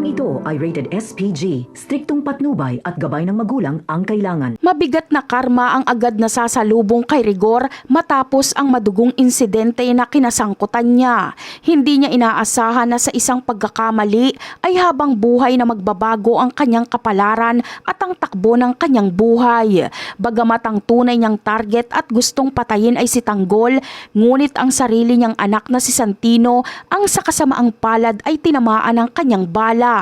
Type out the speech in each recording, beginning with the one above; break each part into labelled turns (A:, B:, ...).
A: Programang ito ay rated SPG, striktong patnubay at gabay ng magulang ang kailangan.
B: Mabigat na karma ang agad nasasalubong kay Rigor matapos ang madugong insidente na kinasangkutan niya. Hindi niya inaasahan na sa isang pagkakamali ay habang buhay na magbabago ang kanyang kapalaran at ang takbo ng kanyang buhay. Bagamat ang tunay niyang target at gustong patayin ay si Tanggol, ngunit ang sarili niyang anak na si Santino ang sa kasamaang palad ay tinamaan ng kanyang bala.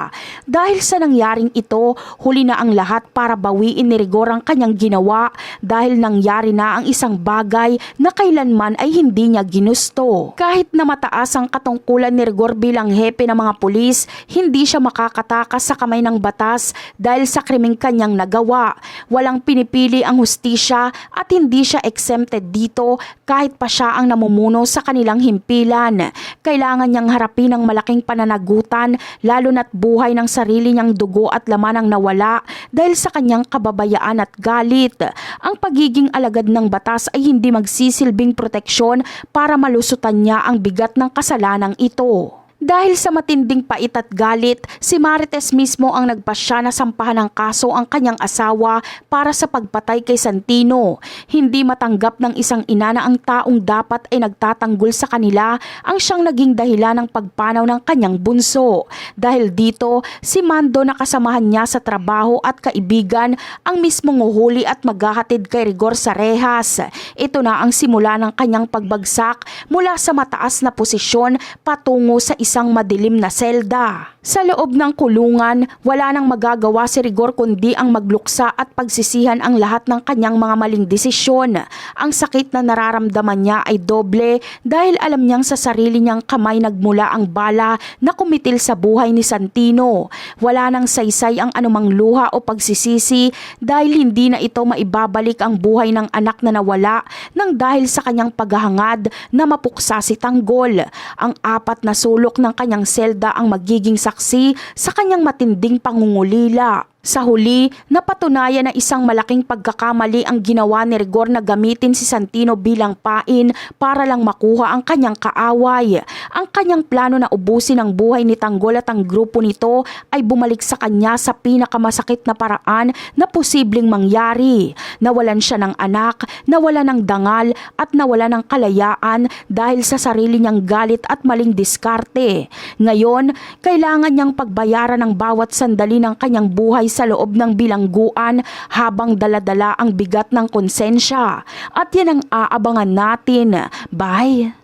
B: Dahil sa nangyaring ito, huli na ang lahat para bawiin ni Rigor ang kanyang ginawa dahil nangyari na ang isang bagay na kailanman ay hindi niya ginusto. Kahit na mataas ang katungkulan ni Rigor bilang hepe ng mga pulis, hindi siya makakatakas sa kamay ng batas dahil sa krimeng kanyang nagawa. Walang pinipili ang hustisya at hindi siya exempted dito kahit pa siya ang namumuno sa kanilang himpilan. Kailangan niyang harapin ang malaking pananagutan lalo na't buhay ng sarili niyang dugo at laman ang nawala dahil sa kanyang kababayaan at galit. Ang pagiging alagad ng batas ay hindi magsisilbing proteksyon para malusutan niya ang bigat ng kasalanang ito. Dahil sa matinding pait at galit, si Marites mismo ang nagpasya na sampahan ng kaso ang kanyang asawa para sa pagpatay kay Santino. Hindi matanggap ng isang ina na ang taong dapat ay nagtatanggol sa kanila ang siyang naging dahilan ng pagpanaw ng kanyang bunso. Dahil dito, si Mando na kasamahan niya sa trabaho at kaibigan ang mismong uhuli at maghahatid kay Rigor sa rehas. Ito na ang simula ng kanyang pagbagsak mula sa mataas na posisyon patungo sa isang madilim na selda. Sa loob ng kulungan, wala nang magagawa si Rigor kundi ang magluksa at pagsisihan ang lahat ng kanyang mga maling desisyon. Ang sakit na nararamdaman niya ay doble dahil alam niyang sa sarili niyang kamay nagmula ang bala na kumitil sa buhay ni Santino. Wala nang saysay ang anumang luha o pagsisisi dahil hindi na ito maibabalik ang buhay ng anak na nawala nang dahil sa kanyang paghahangad na mapuksa si Tanggol. Ang apat na sulok ng kanyang selda ang magiging saksi sa kanyang matinding pangungulila. Sa huli, napatunayan na isang malaking pagkakamali ang ginawa ni Rigor na gamitin si Santino bilang pain para lang makuha ang kanyang kaaway. Ang kanyang plano na ubusin ang buhay ni Tanggol at ang grupo nito ay bumalik sa kanya sa pinakamasakit na paraan na posibleng mangyari. Nawalan siya ng anak, nawalan ng dangal at nawalan ng kalayaan dahil sa sarili niyang galit at maling diskarte. Ngayon, kailangan niyang pagbayaran ng bawat sandali ng kanyang buhay sa loob ng bilangguan habang daladala ang bigat ng konsensya. At yan ang aabangan natin. Bye!